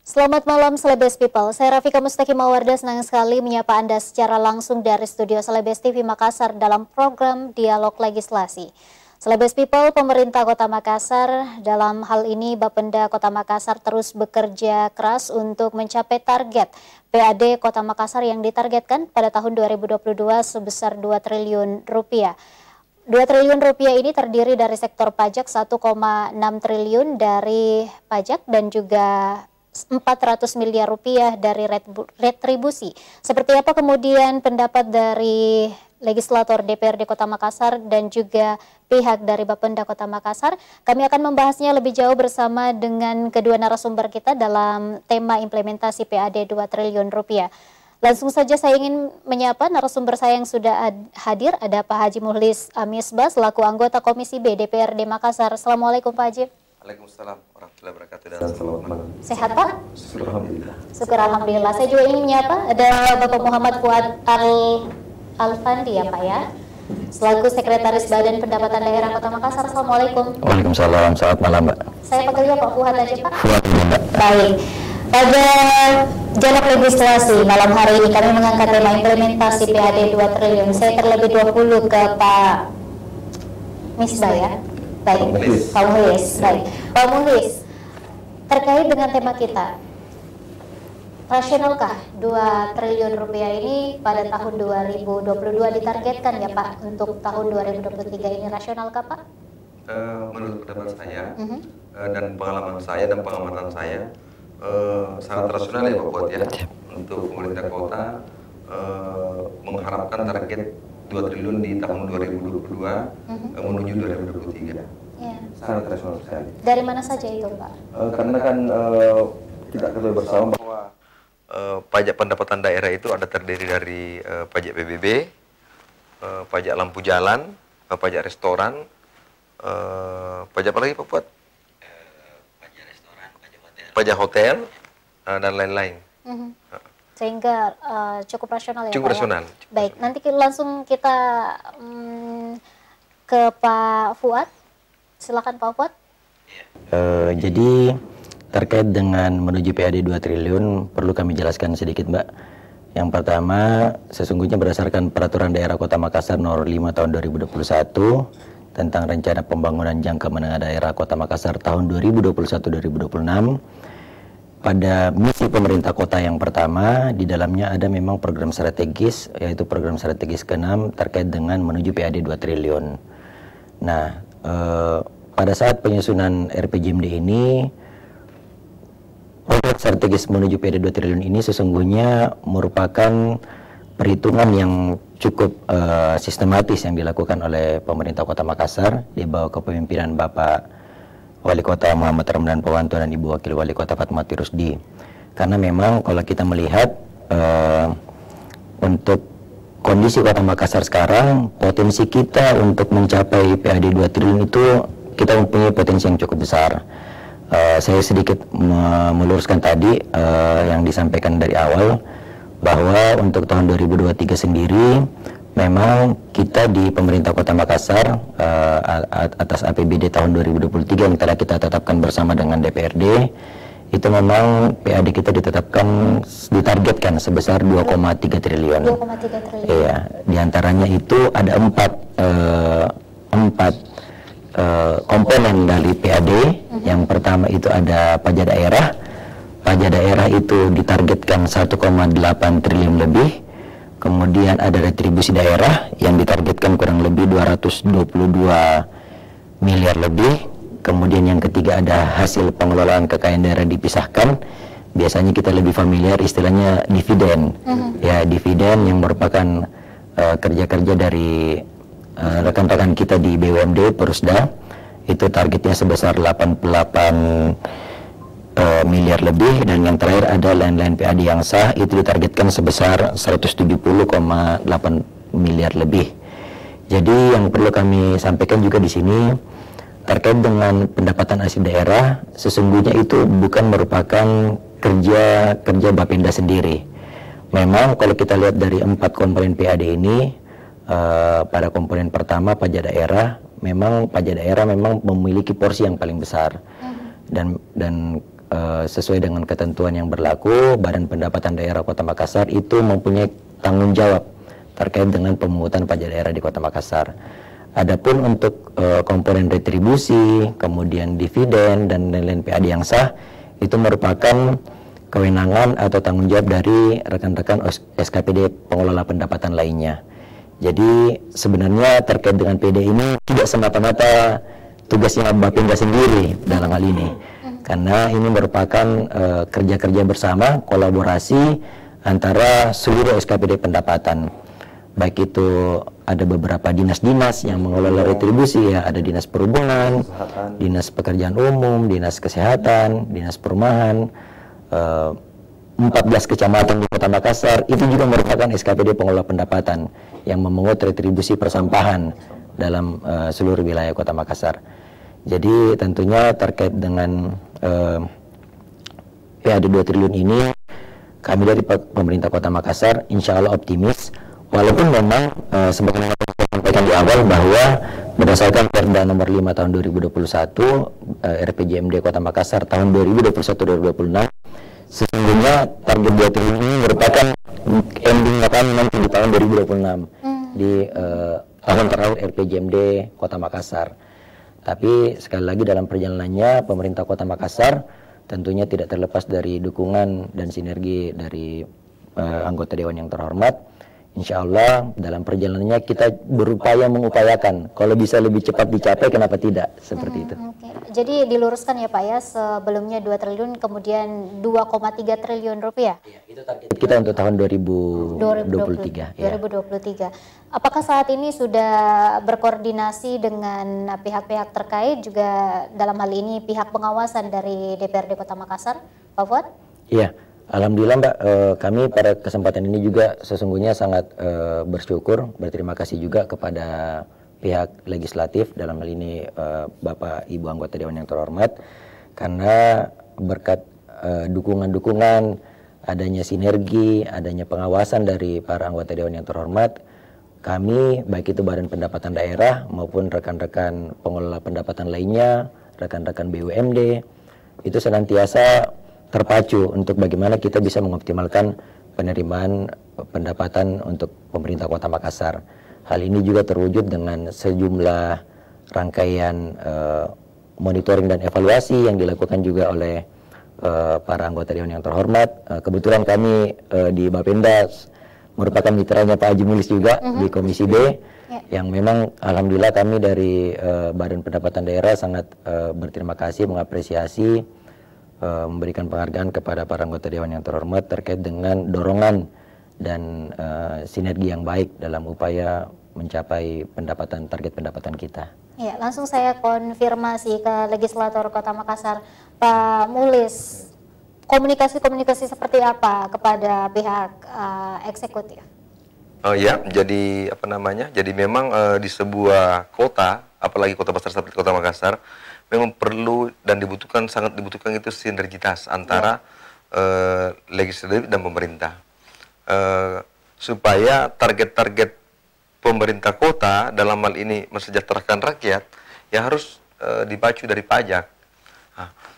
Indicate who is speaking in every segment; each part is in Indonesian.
Speaker 1: Selamat malam Celebes People, saya Rafika Mustaqim Mawarda senang sekali menyapa Anda secara langsung dari studio Celebes TV Makassar dalam program Dialog Legislasi. Celebes People, pemerintah Kota Makassar, dalam hal ini Bapenda Kota Makassar terus bekerja keras untuk mencapai target PAD Kota Makassar yang ditargetkan pada tahun 2022 sebesar 2 triliun rupiah. 2 triliun rupiah ini terdiri dari sektor pajak 1,6 triliun dari pajak dan juga 400 miliar rupiah dari retribusi. Seperti apa kemudian pendapat dari legislator DPRD Kota Makassar dan juga pihak dari Bapenda Kota Makassar? Kami akan membahasnya lebih jauh bersama dengan kedua narasumber kita dalam tema implementasi PAD 2 triliun rupiah. Langsung saja saya ingin menyapa narasumber saya yang sudah hadir. Ada Pak Haji Muhlis Misbah selaku anggota Komisi B DPRD Makassar. Assalamualaikum Pak Haji.
Speaker 2: Waalaikumsalam warahmatullahi wabarakatuh dan selamat malam.
Speaker 1: Sehat Pak?
Speaker 2: Syukur alhamdulillah.
Speaker 1: Syukur alhamdulillah. Saya juga ingin menyapa ada Bapak Muhammad Fuad Alfandi ya Pak ya, selaku Sekretaris Badan Pendapatan Daerah Kota Makassar. Assalamualaikum.
Speaker 3: Waalaikumsalam, selamat malam Mbak.
Speaker 1: Saya panggilnya Pak Fuad aja Pak.
Speaker 3: Fuad Mbak.
Speaker 1: Baik. Pada dialog legislasi malam hari ini kami mengangkat tema implementasi PAD 2 triliun. Saya terlebih dahulu ke Pak Misbah ya. Baik, Pak Muhlis. Baik, Pak Muhlis, terkait dengan tema kita, rasionalkah 2 triliun rupiah ini pada tahun 2022 ditargetkan ya Pak untuk tahun 2023 ini, rasionalkah Pak?
Speaker 2: Menurut pendapat saya dan pengalaman saya dan pengamatan saya sangat rasional ya Pak Fuad ya, untuk pemerintah kota mengharapkan target 2 triliun di tahun 2022 menuju 2023.
Speaker 1: Ya.
Speaker 2: Sangat rasional sekali.
Speaker 1: Dari mana saja itu Pak?
Speaker 2: Karena kan kita ketahui bersama bahwa pajak pendapatan daerah itu ada terdiri dari pajak PBB, pajak lampu jalan, pajak restoran, pajak apa lagi Pak Fuad? Pajak restoran, pajak hotel, dan lain-lain.
Speaker 1: Sehingga cukup rasional ya
Speaker 2: cukup
Speaker 1: Pak
Speaker 2: rasional.
Speaker 1: ya? Baik, nanti langsung kita ke Pak Fuad. Silakan Pak Fuad.
Speaker 3: Jadi terkait dengan menuju PAD 2 triliun perlu kami jelaskan sedikit Mbak. Yang pertama, sesungguhnya berdasarkan Peraturan Daerah Kota Makassar Nomor 5 Tahun 2021 tentang Rencana Pembangunan Jangka Menengah Daerah Kota Makassar tahun 2021-2026, pada misi pemerintah kota yang pertama, di dalamnya ada memang program strategis, yaitu program strategis ke-6 terkait dengan menuju PAD 2 triliun. Nah, pada saat penyusunan RPJMD ini, program strategis menuju PAD 2 triliun ini sesungguhnya merupakan perhitungan yang cukup sistematis yang dilakukan oleh pemerintah Kota Makassar di bawah kepemimpinan Bapak Wali Kota Muhammad Ramdan Powanto dan Ibu Wakil Wali Kota Fatmawati Rusdi. Karena memang kalau kita melihat untuk kondisi Kota Makassar sekarang, potensi kita untuk mencapai PAD 2 triliun itu kita mempunyai potensi yang cukup besar. Saya sedikit meluruskan tadi yang disampaikan dari awal, bahwa untuk tahun 2023 sendiri memang kita di pemerintah Kota Makassar atas APBD tahun 2023 yang telah kita tetapkan bersama dengan DPRD, itu memang PAD kita ditargetkan sebesar 2,3 triliun.
Speaker 1: 2,3 triliun.
Speaker 3: Iya, diantaranya itu ada empat komponen dari PAD. Yang pertama itu ada pajak daerah. Pajak daerah itu ditargetkan 1,8 triliun lebih. Kemudian ada retribusi daerah yang ditargetkan kurang lebih 222 miliar lebih. Kemudian yang ketiga ada hasil pengelolaan kekayaan daerah dipisahkan. Biasanya kita lebih familiar istilahnya dividen. Ya, dividen yang merupakan kerja-kerja dari rekan-rekan kita di BUMD Perusda. Itu targetnya sebesar 88 miliar lebih. Dan yang terakhir ada lain-lain PAD yang sah, itu ditargetkan sebesar 170,8 miliar lebih. Jadi yang perlu kami sampaikan juga di sini terkait dengan pendapatan asli daerah, sesungguhnya itu bukan merupakan kerja Bapenda sendiri. Memang kalau kita lihat dari 4 komponen PAD ini, pada komponen pertama pajak daerah memang memiliki porsi yang paling besar. Dan sesuai dengan ketentuan yang berlaku, Badan Pendapatan Daerah Kota Makassar itu mempunyai tanggung jawab terkait dengan pemungutan pajak daerah di Kota Makassar. Adapun untuk komponen retribusi, kemudian dividen dan lain-lain PAD yang sah, itu merupakan kewenangan atau tanggung jawab dari rekan-rekan SKPD pengelola pendapatan lainnya. Jadi sebenarnya terkait dengan PD ini tidak semata-mata tugasnya Bapenda sendiri dalam hal ini, karena ini merupakan kerja-kerja bersama, kolaborasi antara seluruh SKPD pendapatan. Baik itu ada beberapa dinas-dinas yang mengelola retribusi, ya, ada dinas perhubungan, dinas pekerjaan umum, dinas kesehatan, dinas perumahan, 14 kecamatan di Kota Makassar itu juga merupakan SKPD pengelola pendapatan yang memungut retribusi persampahan dalam seluruh wilayah Kota Makassar. Jadi tentunya terkait dengan PAD 2 triliun ini, kami dari pemerintah Kota Makassar insya Allah optimis, walaupun memang sebagaimana saya sampaikan di awal bahwa berdasarkan Perda nomor 5 tahun 2021 RPJMD Kota Makassar tahun 2021-2026, sesungguhnya target 2 triliun ini merupakan ending nanti di tahun 2026 di tahun terakhir RPJMD Kota Makassar. Tapi sekali lagi dalam perjalanannya pemerintah Kota Makassar tentunya tidak terlepas dari dukungan dan sinergi dari anggota Dewan yang terhormat. Insya Allah dalam perjalanannya kita berupaya mengupayakan kalau bisa lebih cepat dicapai, kenapa tidak, seperti itu.
Speaker 1: Okay. Jadi diluruskan ya Pak ya, sebelumnya 2 triliun kemudian 2,3 triliun rupiah.
Speaker 3: Ya, itu target kita untuk tahun 2023.
Speaker 1: 2023. Apakah saat ini sudah berkoordinasi dengan pihak-pihak terkait juga dalam hal ini pihak pengawasan dari DPRD Kota Makassar, Pak Fuad?
Speaker 3: Iya. Alhamdulillah Mbak, kami pada kesempatan ini juga sesungguhnya sangat bersyukur, berterima kasih juga kepada pihak legislatif, dalam hal ini Bapak Ibu anggota Dewan yang terhormat, karena berkat dukungan-dukungan, adanya sinergi, adanya pengawasan dari para anggota Dewan yang terhormat, kami baik itu Badan Pendapatan Daerah maupun rekan-rekan pengelola pendapatan lainnya, rekan-rekan BUMD, itu senantiasa terpacu untuk bagaimana kita bisa mengoptimalkan penerimaan pendapatan untuk pemerintah Kota Makassar. Hal ini juga terwujud dengan sejumlah rangkaian monitoring dan evaluasi yang dilakukan juga oleh para anggota Dewan yang terhormat. Kebetulan kami di Bapenda merupakan mitranya Pak Haji Mulis juga di Komisi B, yang memang alhamdulillah kami dari Badan Pendapatan Daerah sangat berterima kasih, mengapresiasi, memberikan penghargaan kepada para anggota Dewan yang terhormat terkait dengan dorongan dan sinergi yang baik dalam upaya mencapai target pendapatan kita.
Speaker 1: Ya, langsung saya konfirmasi ke legislator Kota Makassar, Pak Mulis, komunikasi seperti apa kepada pihak eksekutif?
Speaker 2: Ya, jadi jadi memang di sebuah kota, apalagi kota besar seperti Kota Makassar, memang perlu dan sangat dibutuhkan itu sinergitas antara legislatif dan pemerintah, supaya target-target pemerintah kota dalam hal ini mensejahterakan rakyat ya harus dipacu dari pajak.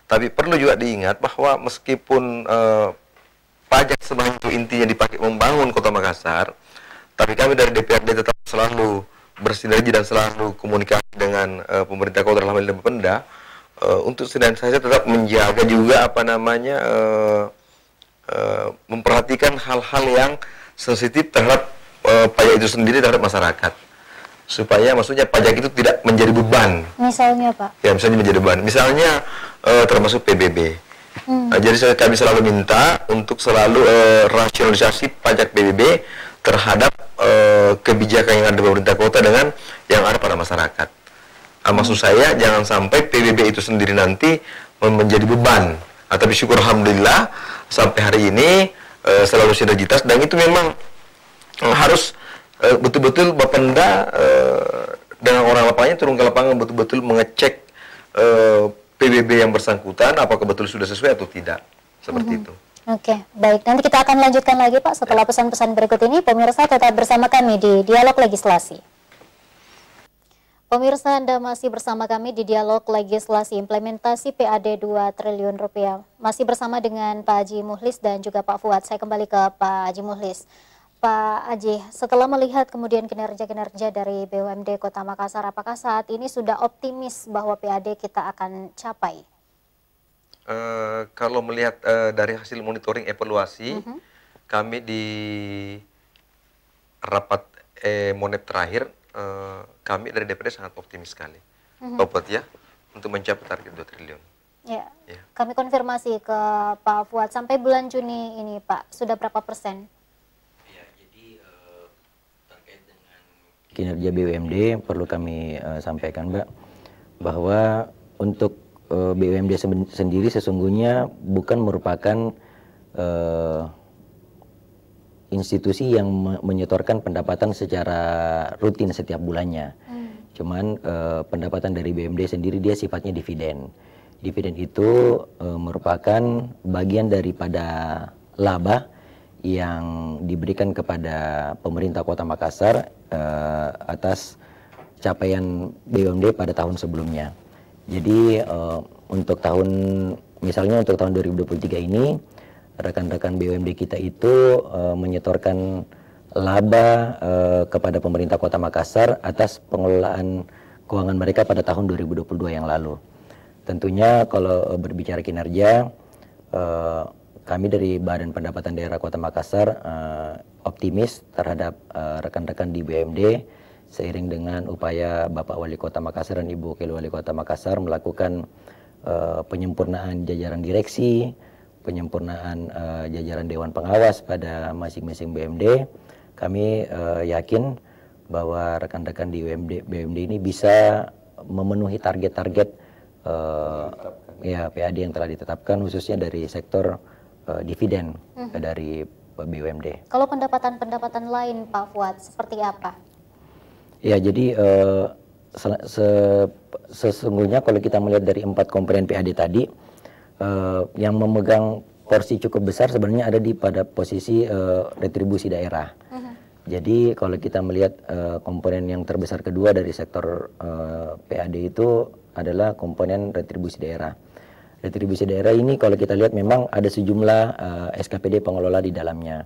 Speaker 2: Tapi perlu juga diingat bahwa meskipun pajak sebenarnya intinya dipakai membangun Kota Makassar, tapi kami dari DPRD tetap selalu bersinergi dan selalu komunikasi dengan pemerintah kota dalam hal ini Bapenda, untuk saya tetap menjaga juga memperhatikan hal-hal yang sensitif terhadap pajak itu sendiri terhadap masyarakat, supaya maksudnya pajak itu tidak menjadi beban.
Speaker 1: Misalnya Pak?
Speaker 2: Ya, misalnya menjadi beban. Misalnya termasuk PBB. Jadi kami selalu minta untuk selalu rasionalisasi pajak PBB terhadap kebijakan yang ada di pemerintah kota dengan yang ada pada masyarakat. Maksud saya jangan sampai PBB itu sendiri nanti menjadi beban. Tapi syukur alhamdulillah sampai hari ini selalu sinergitas, dan itu memang harus betul-betul Bapenda dengan orang lapangannya turun ke lapangan betul-betul mengecek PBB yang bersangkutan apakah betul sudah sesuai atau tidak, seperti itu.
Speaker 1: Oke, baik. Nanti kita akan lanjutkan lagi Pak setelah pesan-pesan berikut ini. Pemirsa tetap bersama kami di Dialog Legislasi. Pemirsa, Anda masih bersama kami di Dialog Legislasi Implementasi PAD 2 triliun rupiah. Masih bersama dengan Pak Haji Muhlis dan juga Pak Fuad. Saya kembali ke Pak Haji Muhlis. Pak Haji, setelah melihat kemudian kinerja-kinerja dari BUMD Kota Makassar, apakah saat ini sudah optimis bahwa PAD kita akan capai?
Speaker 2: Kalau melihat dari hasil monitoring evaluasi, kami di rapat monet terakhir, kami dari DPD sangat optimis sekali, Pak Fuad ya, untuk mencapai target 2 triliun.
Speaker 1: Ya. Kami konfirmasi ke Pak Fuad, sampai bulan Juni ini Pak, sudah berapa persen?
Speaker 3: Ya, jadi terkait dengan kinerja BUMD perlu kami sampaikan Mbak, bahwa untuk BUMD sendiri sesungguhnya bukan merupakan institusi yang menyetorkan pendapatan secara rutin setiap bulannya. Cuman pendapatan dari BUMD sendiri dia sifatnya dividen. Dividen itu merupakan bagian daripada laba yang diberikan kepada pemerintah Kota Makassar atas capaian BUMD pada tahun sebelumnya. Jadi untuk misalnya untuk tahun 2023 ini, rekan-rekan BUMD kita itu menyetorkan laba kepada pemerintah Kota Makassar atas pengelolaan keuangan mereka pada tahun 2022 yang lalu. Tentunya kalau berbicara kinerja, kami dari Badan Pendapatan Daerah Kota Makassar optimis terhadap rekan-rekan di BUMD seiring dengan upaya Bapak Wali Kota Makassar dan Ibu Wakil Wali Kota Makassar melakukan penyempurnaan jajaran direksi, penyempurnaan jajaran Dewan Pengawas pada masing-masing BUMD. Kami yakin bahwa rekan-rekan di BUMD ini bisa memenuhi target-target PAD yang telah ditetapkan, khususnya dari sektor dividen dari BUMD.
Speaker 1: Kalau pendapatan-pendapatan lain Pak Fuad seperti apa?
Speaker 3: Ya, jadi sesungguhnya kalau kita melihat dari 4 komponen PAD tadi, yang memegang porsi cukup besar sebenarnya ada pada posisi retribusi daerah. Jadi kalau kita melihat komponen yang terbesar kedua dari sektor PAD itu adalah komponen retribusi daerah. Retribusi daerah ini kalau kita lihat memang ada sejumlah SKPD pengelola di dalamnya,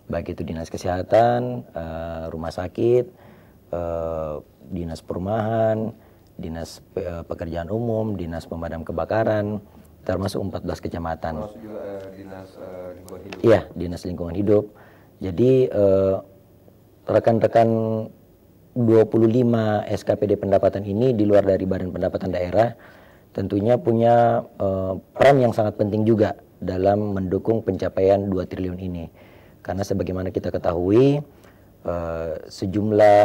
Speaker 3: baik itu dinas kesehatan, rumah sakit, dinas perumahan, dinas pekerjaan umum, dinas pemadam kebakaran, termasuk 14 kecamatan.
Speaker 2: Termasuk juga dinas lingkungan hidup.
Speaker 3: Iya, dinas lingkungan hidup. Jadi rekan-rekan 25 SKPD pendapatan ini di luar dari Badan Pendapatan Daerah tentunya punya peran yang sangat penting juga dalam mendukung pencapaian 2 triliun ini. Karena sebagaimana kita ketahui, sejumlah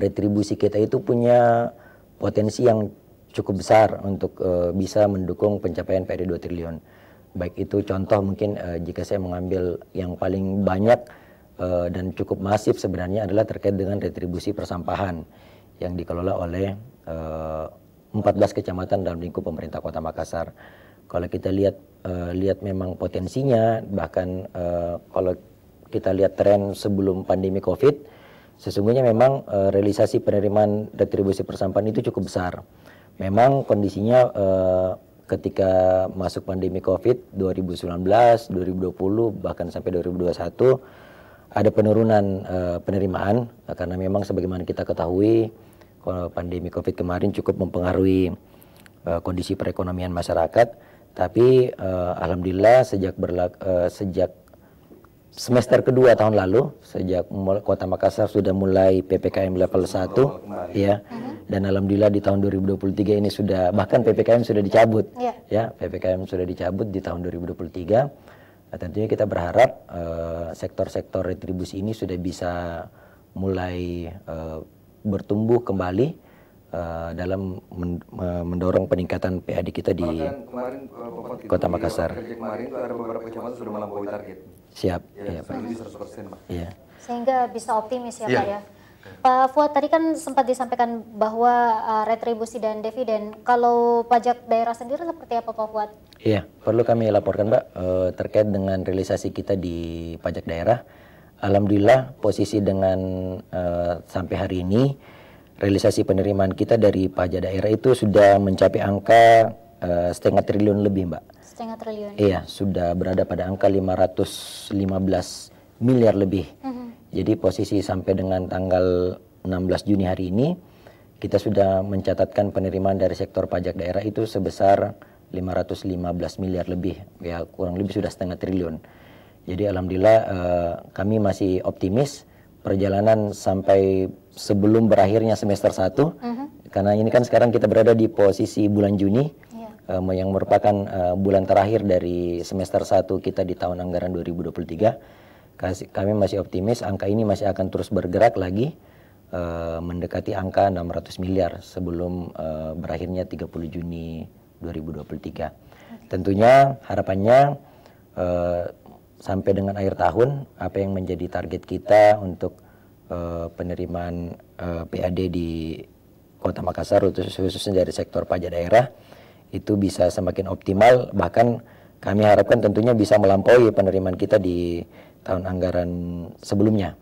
Speaker 3: retribusi kita itu punya potensi yang cukup besar untuk bisa mendukung pencapaian PAD 2 triliun. Baik itu contoh mungkin jika saya mengambil yang paling banyak dan cukup masif sebenarnya adalah terkait dengan retribusi persampahan yang dikelola oleh 14 kecamatan dalam lingkup pemerintah Kota Makassar. Kalau kita lihat memang potensinya, bahkan kalau kita lihat tren sebelum pandemi Covid, sesungguhnya memang realisasi penerimaan retribusi persampahan itu cukup besar. Memang kondisinya ketika masuk pandemi Covid 2019, 2020 bahkan sampai 2021 ada penurunan penerimaan karena memang sebagaimana kita ketahui pandemi Covid kemarin cukup mempengaruhi kondisi perekonomian masyarakat. Tapi alhamdulillah sejak semester kedua tahun lalu, sejak Kota Makassar sudah mulai PPKM level 1 ya. Dan alhamdulillah di tahun 2023 ini sudah, bahkan PPKM sudah dicabut ya. PPKM sudah dicabut di tahun 2023. Nah, tentunya kita berharap sektor-sektor retribusi ini sudah bisa mulai bertumbuh kembali dalam mendorong peningkatan PAD kita di Kota Makassar.
Speaker 2: Kemarin itu ada beberapa kecamatan sudah melampaui target.
Speaker 3: Siap,
Speaker 2: ya,
Speaker 3: Pak.
Speaker 2: 100%, Pak.
Speaker 3: Iya.
Speaker 1: Sehingga bisa optimis ya Pak ya. Pak Fuad, tadi kan sempat disampaikan bahwa retribusi dan dividen. Kalau pajak daerah sendiri seperti apa Pak Fuad?
Speaker 3: Iya, perlu kami laporkan Mbak terkait dengan realisasi kita di pajak daerah. Alhamdulillah posisi dengan sampai hari ini realisasi penerimaan kita dari pajak daerah itu sudah mencapai angka 0,5 triliun lebih, Mbak.
Speaker 1: 0,5 triliun.
Speaker 3: Iya, sudah berada pada angka 515 miliar lebih. Jadi posisi sampai dengan tanggal 16 Juni hari ini, kita sudah mencatatkan penerimaan dari sektor pajak daerah itu sebesar 515 miliar lebih, ya kurang lebih sudah 0,5 triliun. Jadi alhamdulillah kami masih optimis perjalanan sampai sebelum berakhirnya semester 1, karena ini kan sekarang kita berada di posisi bulan Juni, yang merupakan bulan terakhir dari semester 1 kita di tahun anggaran 2023. Kami masih optimis angka ini masih akan terus bergerak lagi, mendekati angka 600 miliar sebelum berakhirnya 30 Juni 2023. Tentunya harapannya sampai dengan akhir tahun, apa yang menjadi target kita untuk penerimaan PAD di Kota Makassar, khususnya dari sektor pajak daerah, itu bisa semakin optimal. Bahkan kami harapkan tentunya bisa melampaui penerimaan kita di tahun anggaran sebelumnya.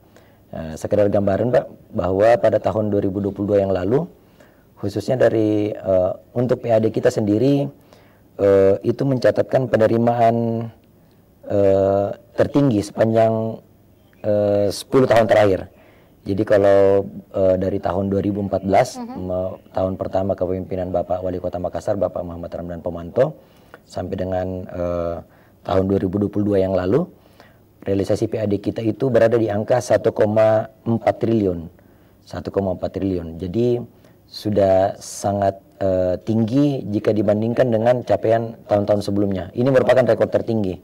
Speaker 3: Sekedar gambaran, Pak, bahwa pada tahun 2022 yang lalu, khususnya dari untuk PAD kita sendiri, itu mencatatkan penerimaan tertinggi sepanjang 10 tahun terakhir. Jadi kalau dari tahun 2014, tahun pertama kepemimpinan Bapak Wali Kota Makassar, Bapak Muhammad Ramdan Pomanto, sampai dengan tahun 2022 yang lalu, realisasi PAD kita itu berada di angka 1,4 triliun. 1,4 triliun. Jadi sudah sangat tinggi jika dibandingkan dengan capaian tahun-tahun sebelumnya. Ini merupakan rekor tertinggi.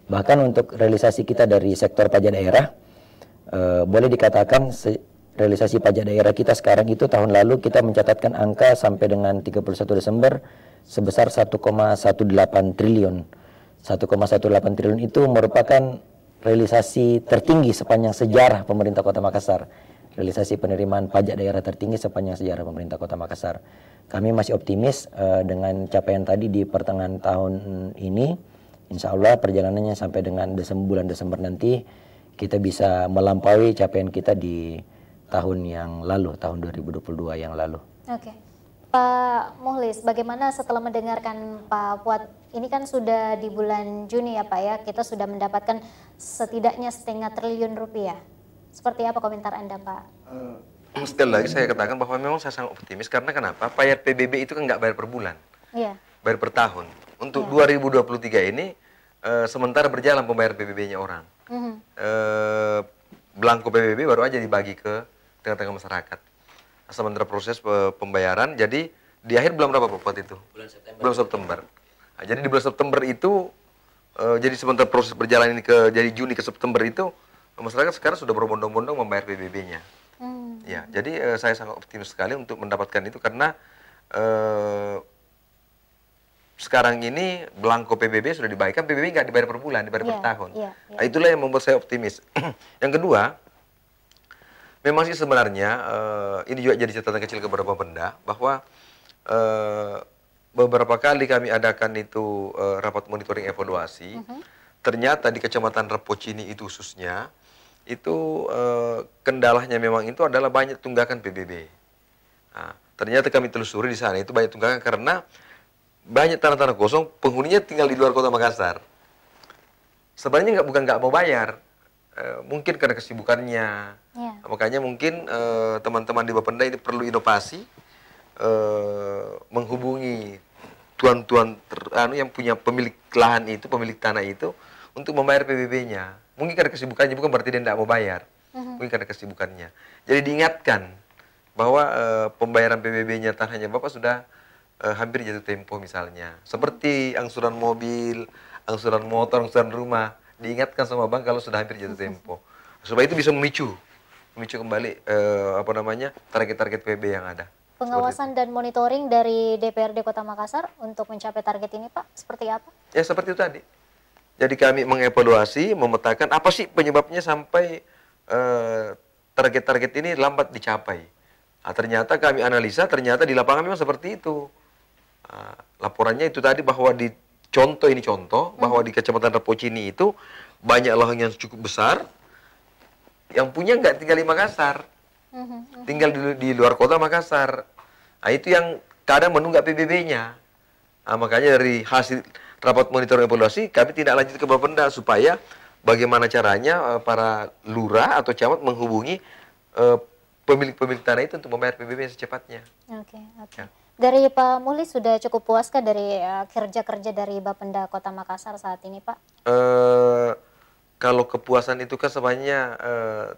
Speaker 3: Bahkan untuk realisasi kita dari sektor pajak daerah, boleh dikatakan realisasi pajak daerah kita sekarang itu tahun lalu kita mencatatkan angka sampai dengan 31 Desember sebesar 1,18 triliun. 1,18 triliun itu merupakan realisasi tertinggi sepanjang sejarah pemerintah Kota Makassar. Realisasi penerimaan pajak daerah tertinggi sepanjang sejarah pemerintah Kota Makassar. Kami masih optimis dengan capaian tadi di pertengahan tahun ini. Insya Allah perjalanannya sampai dengan bulan Desember nanti kita bisa melampaui capaian kita di tahun yang lalu, tahun 2022 yang lalu.
Speaker 1: Oke. Pak Muhlis, bagaimana setelah mendengarkan Pak Fuad, ini kan sudah di bulan Juni ya Pak ya, kita sudah mendapatkan setidaknya 0,5 triliun rupiah. Seperti apa komentar Anda Pak?
Speaker 2: Sekali lagi saya katakan bahwa memang saya sangat optimis, karena kenapa? Bayar PBB itu kan nggak bayar per bulan, bayar per tahun. Untuk 2023 ini, sementara berjalan pembayaran PBB-nya orang. Belangko PBB baru aja dibagi ke tengah-tengah masyarakat. Sementara proses pembayaran, jadi di akhir bulan berapa Pak itu? Bulan September. Bulan September. Nah, jadi di bulan September itu, jadi sementara proses berjalan ini jadi Juni ke September itu, masyarakat sekarang sudah berbondong-bondong membayar PBB-nya. Ya, jadi saya sangat optimis sekali untuk mendapatkan itu, karena sekarang ini belangko PBB sudah dibagikan, PBB nggak dibayar per bulan, dibayar per tahun. Nah, itulah yang membuat saya optimis. Yang kedua, memang sih sebenarnya ini juga jadi catatan kecil kepada Bapenda, bahwa beberapa kali kami adakan itu rapat monitoring evaluasi, ternyata di Kecamatan Rapocini itu khususnya, itu kendalanya memang itu adalah banyak tunggakan PBB. Nah, ternyata kami telusuri di sana itu banyak tunggakan karena banyak tanah-tanah kosong, penghuninya tinggal di luar Kota Makassar. Sebenarnya bukan nggak mau bayar, mungkin karena kesibukannya. Makanya mungkin teman-teman di Bapenda ini perlu inovasi, menghubungi tuan-tuan yang punya pemilik lahan itu, pemilik tanah itu, untuk membayar PBB-nya. Mungkin karena kesibukannya, bukan berarti dia tidak mau bayar. Mungkin karena kesibukannya. Jadi diingatkan bahwa pembayaran PBB-nya tanahnya Bapak sudah hampir jatuh tempo misalnya. Seperti angsuran mobil, angsuran motor, angsuran rumah. Diingatkan sama bank kalau sudah hampir jatuh tempo. Supaya itu bisa memicu kembali target-target PBB yang ada.
Speaker 1: Pengawasan dan monitoring dari DPRD Kota Makassar untuk mencapai target ini Pak, seperti apa? Ya
Speaker 2: seperti itu tadi. Jadi kami mengevaluasi, memetakan apa sih penyebabnya sampai target-target ini lambat dicapai. Nah, ternyata kami analisa, ternyata di lapangan memang seperti itu. Laporannya itu tadi bahwa di contoh bahwa di Kecamatan Rapocini itu banyak lahan yang cukup besar, yang punya nggak tinggal di Makassar. tinggal di luar kota Makassar. Nah, itu yang kadang menunggak PBB-nya. Nah, makanya dari hasil rapat monitoring evaluasi kami tidak lanjut ke Bapenda supaya bagaimana caranya para lurah atau camat menghubungi pemilik tanah itu untuk membayar PBB secepatnya.
Speaker 1: Oke. Ya. Dari Pak Mulis sudah cukup puaskah dari kerja-kerja dari Bapenda Kota Makassar saat ini, Pak?
Speaker 2: Kalau kepuasan itu kan sebenarnya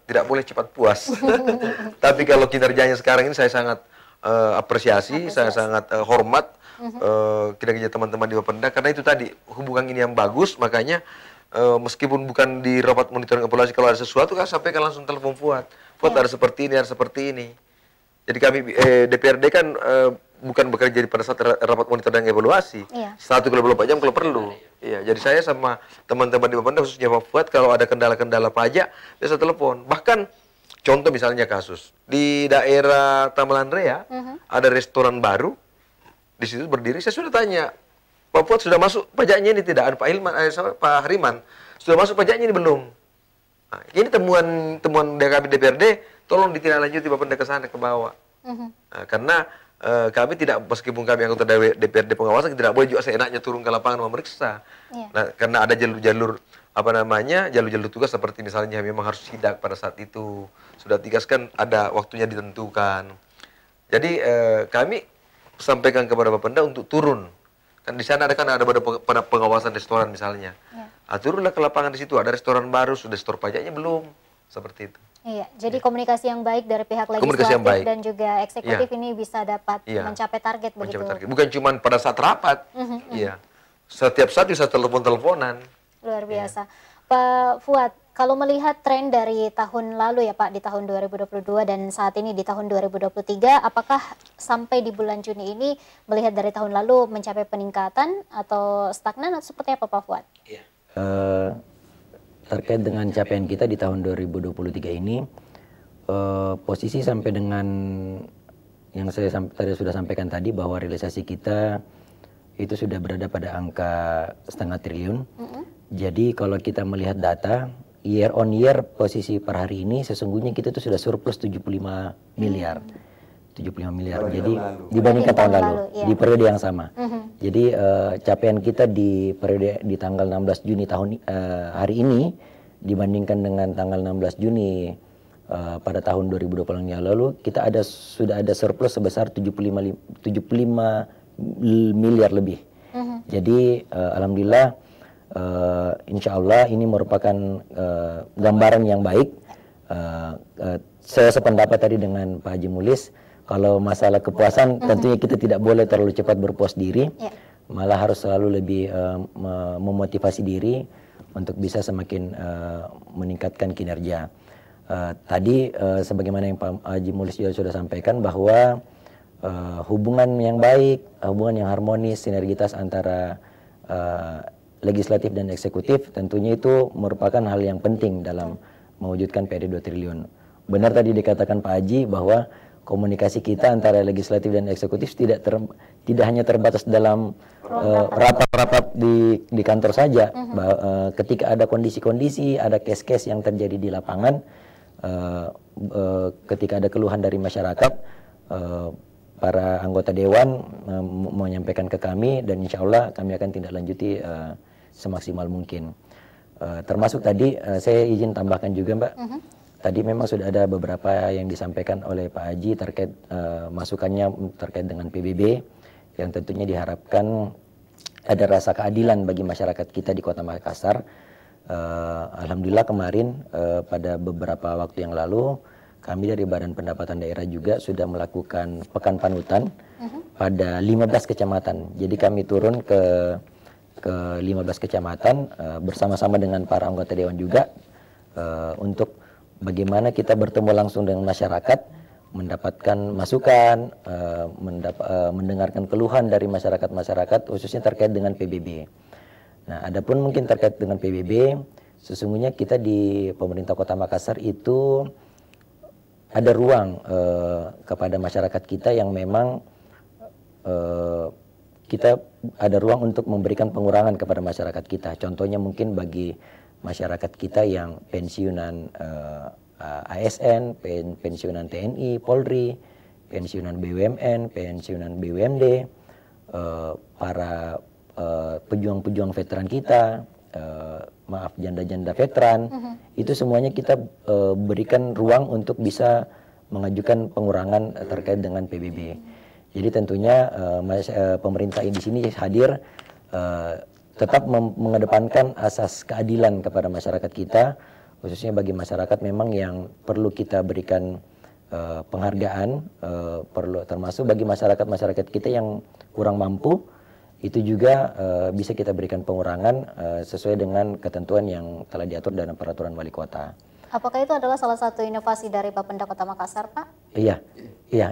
Speaker 2: tidak boleh cepat puas. Tapi kalau kinerjanya sekarang ini saya sangat apresiasi. Saya sangat hormat kinerja teman-teman di Bapenda karena itu tadi hubungan ini yang bagus, makanya meskipun bukan di rapat monitoring evaluasi kalau ada sesuatu kan sampaikan langsung telepon Fuad. Fuad ada seperti ini, ada seperti ini. Jadi kami DPRD kan bukan bekerja pada saat rapat monitoring dan evaluasi. 1x24 jam kalau perlu. Iya, jadi saya sama teman-teman di Bapenda khususnya Pak Fuad kalau ada kendala-kendala pajak biasa telepon. Bahkan contoh misalnya kasus di daerah Tamalan Rea ada restoran baru di situ berdiri. Saya sudah tanya, Pak Fuad sudah masuk pajaknya ini tidak? Ada Pak Hilman, Pak Hariman sudah masuk pajaknya ini belum? Nah, ini temuan DPRD, tolong ditindaklanjuti Bapenda ke sana ke bawah. Nah, karena kami tidak, meskipun kami anggota DPRD pengawasan, tidak boleh juga seenaknya turun ke lapangan memeriksa. Nah, karena ada jalur-jalur jalur-jalur tugas seperti misalnya memang harus sidak pada saat itu sudah digaskan, ada waktunya ditentukan. Jadi kami sampaikan kepada Bapenda untuk turun. Kan di sana ada pada pengawasan restoran misalnya. Turunlah ke lapangan di situ, ada restoran baru sudah setor pajaknya belum, seperti itu.
Speaker 1: Iya, jadi komunikasi yang baik dari pihak legislatif dan juga eksekutif ini bisa dapat mencapai target begitu.
Speaker 2: Bukan cuma pada saat rapat. Iya. Setiap saat bisa telepon-teleponan.
Speaker 1: Luar biasa. Pak Fuad, kalau melihat tren dari tahun lalu ya Pak, di tahun 2022 dan saat ini di tahun 2023, apakah sampai di bulan Juni ini melihat dari tahun lalu mencapai peningkatan atau stagnan atau seperti apa Pak Fuad?
Speaker 3: Iya. Terkait dengan capaian kita di tahun 2023 ini, posisi sampai dengan yang saya tadi sudah sampaikan tadi bahwa realisasi kita itu sudah berada pada angka 0,5 triliun. Jadi kalau kita melihat data year on year posisi per hari ini sesungguhnya kita itu sudah surplus 75 miliar. 75 miliar. Jadi dibandingkan tahun lalu di periode yang sama. Jadi capaian kita di periode di tanggal 16 Juni hari ini dibandingkan dengan tanggal 16 Juni pada tahun 2020 yang lalu kita sudah ada surplus sebesar 75 miliar lebih. Jadi alhamdulillah insya Allah ini merupakan gambaran yang baik. Saya sependapat tadi dengan Pak Haji Mulis. Kalau masalah kepuasan, tentunya kita tidak boleh terlalu cepat berpuas diri, malah harus selalu lebih memotivasi diri untuk bisa semakin meningkatkan kinerja. Tadi sebagaimana yang Pak Haji Mulis juga sudah sampaikan bahwa hubungan yang baik, hubungan yang harmonis, sinergitas antara legislatif dan eksekutif tentunya itu merupakan hal yang penting dalam mewujudkan PAD 2 triliun. Benar tadi dikatakan Pak Haji bahwa komunikasi kita antara legislatif dan eksekutif tidak hanya terbatas dalam rapat-rapat di kantor saja. Ketika ada kondisi-kondisi, ada case-case yang terjadi di lapangan, ketika ada keluhan dari masyarakat, para anggota dewan menyampaikan ke kami dan insya Allah kami akan tindak lanjuti semaksimal mungkin. Termasuk tadi saya izin tambahkan juga Mbak. Tadi memang sudah ada beberapa yang disampaikan oleh Pak Haji terkait masukannya terkait dengan PBB yang tentunya diharapkan ada rasa keadilan bagi masyarakat kita di Kota Makassar. Alhamdulillah kemarin pada beberapa waktu yang lalu kami dari Badan Pendapatan Daerah juga sudah melakukan pekan panutan pada 15 kecamatan. Jadi kami turun ke 15 kecamatan bersama-sama dengan para anggota dewan juga untuk bagaimana kita bertemu langsung dengan masyarakat, mendapatkan masukan, mendengarkan keluhan dari masyarakat-masyarakat khususnya terkait dengan PBB. Nah, adapun mungkin terkait dengan PBB, sesungguhnya kita di pemerintah Kota Makassar itu ada ruang kepada masyarakat kita yang memang kita ada ruang untuk memberikan pengurangan kepada masyarakat kita. Contohnya mungkin bagi masyarakat kita yang pensiunan ASN, pensiunan TNI, Polri, pensiunan BUMN, pensiunan BUMD, para pejuang-pejuang veteran kita, maaf janda-janda veteran, itu semuanya kita berikan ruang untuk bisa mengajukan pengurangan terkait dengan PBB. Jadi tentunya pemerintah di sini hadir tetap mengedepankan asas keadilan kepada masyarakat kita, khususnya bagi masyarakat memang yang perlu kita berikan penghargaan, perlu termasuk bagi masyarakat kita yang kurang mampu, itu juga bisa kita berikan pengurangan sesuai dengan ketentuan yang telah diatur dalam peraturan wali kota.
Speaker 1: Apakah itu adalah salah satu inovasi dari Bapenda Kota Makassar, Pak?
Speaker 3: Iya,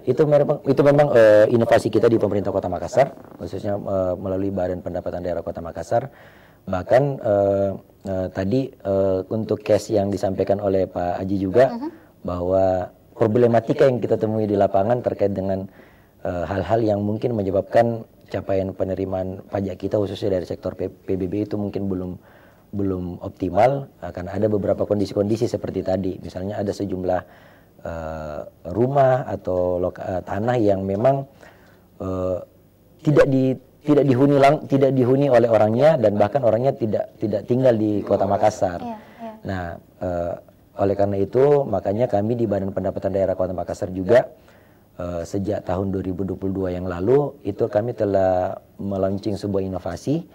Speaker 3: itu memang inovasi kita di pemerintah Kota Makassar, khususnya melalui Badan Pendapatan Daerah Kota Makassar. Bahkan tadi untuk case yang disampaikan oleh Pak Haji juga, bahwa problematika yang kita temui di lapangan terkait dengan hal-hal yang mungkin menyebabkan capaian penerimaan pajak kita khususnya dari sektor PBB itu mungkin belum optimal, karena ada beberapa kondisi-kondisi seperti tadi, misalnya ada sejumlah rumah atau tanah yang memang tidak dihuni oleh orangnya, dan bahkan orangnya tidak tinggal di Kota Makassar. Nah, oleh karena itu makanya kami di Badan Pendapatan Daerah Kota Makassar juga sejak tahun 2022 yang lalu itu kami telah melaunching sebuah inovasi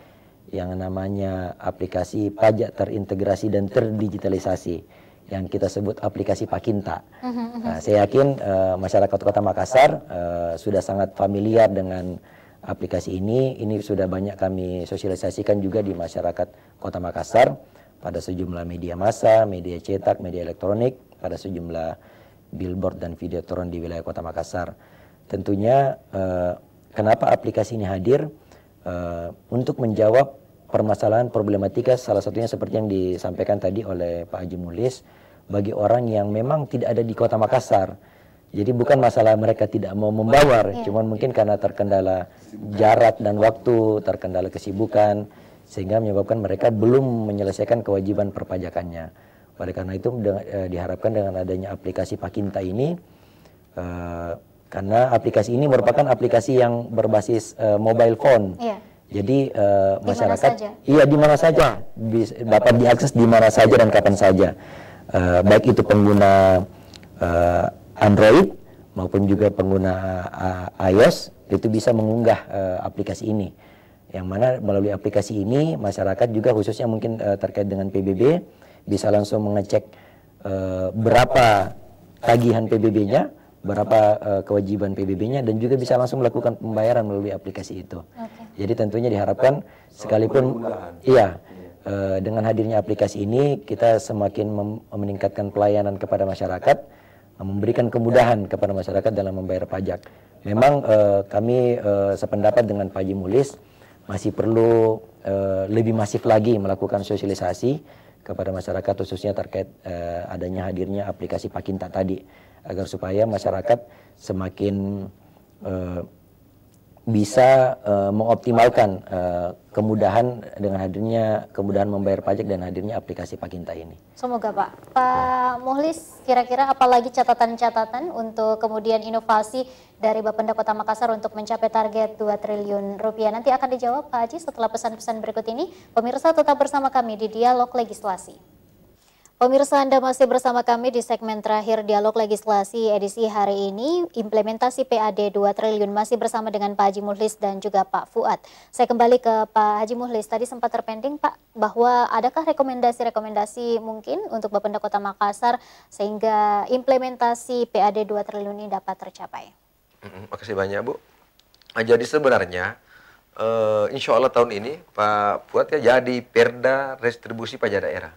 Speaker 3: yang namanya aplikasi pajak terintegrasi dan terdigitalisasi, yang kita sebut aplikasi Pakinta. Nah, saya yakin masyarakat Kota Makassar sudah sangat familiar dengan aplikasi ini. Ini sudah banyak kami sosialisasikan juga di masyarakat Kota Makassar pada sejumlah media massa, media cetak, media elektronik, pada sejumlah billboard dan videotron di wilayah Kota Makassar. Tentunya kenapa aplikasi ini hadir? Untuk menjawab permasalahan problematika, salah satunya seperti yang disampaikan tadi oleh Pak Haji Mulis, bagi orang yang memang tidak ada di Kota Makassar. Jadi bukan masalah mereka tidak mau membawa, cuman mungkin karena terkendala jarak dan waktu, terkendala kesibukan, sehingga menyebabkan mereka belum menyelesaikan kewajiban perpajakannya. Oleh karena itu diharapkan dengan adanya aplikasi Pakinta ini, karena aplikasi ini merupakan aplikasi yang berbasis mobile phone. Jadi masyarakat, di mana saja, dapat diakses di mana saja dan kapan saja. Baik itu pengguna Android maupun juga pengguna iOS itu bisa mengunggah aplikasi ini. Yang mana melalui aplikasi ini masyarakat juga khususnya mungkin terkait dengan PBB bisa langsung mengecek berapa tagihan PBB-nya, berapa kewajiban PBB-nya, dan juga bisa langsung melakukan pembayaran melalui aplikasi itu. Jadi tentunya diharapkan sekalipun dengan hadirnya aplikasi ini kita semakin meningkatkan pelayanan kepada masyarakat, memberikan kemudahan kepada masyarakat dalam membayar pajak. Memang kami sependapat dengan Pak Haji Mulis, masih perlu lebih masif lagi melakukan sosialisasi kepada masyarakat, khususnya terkait adanya hadirnya aplikasi Pakinta tadi, agar supaya masyarakat semakin bisa mengoptimalkan kemudahan dengan hadirnya kemudahan membayar pajak dan hadirnya aplikasi Pakinta ini.
Speaker 1: Semoga Pak. Pak Muhlis, kira-kira apalagi catatan-catatan untuk kemudian inovasi dari Bapenda Kota Makassar untuk mencapai target 2 triliun rupiah? Nanti akan dijawab Pak Haji setelah pesan-pesan berikut ini. Pemirsa tetap bersama kami di Dialog Legislasi. Pemirsa, Anda masih bersama kami di segmen terakhir Dialog Legislasi edisi hari ini, implementasi PAD 2 triliun, masih bersama dengan Pak Haji Muhlis dan juga Pak Fuad. Saya kembali ke Pak Haji Muhlis, tadi sempat terpending Pak, bahwa adakah rekomendasi-rekomendasi mungkin untuk Bapenda Kota Makassar sehingga implementasi PAD 2 triliun ini dapat tercapai?
Speaker 2: Makasih banyak Bu. Jadi sebenarnya insya Allah tahun ini Pak Fuad ya jadi perda restribusi pajak daerah.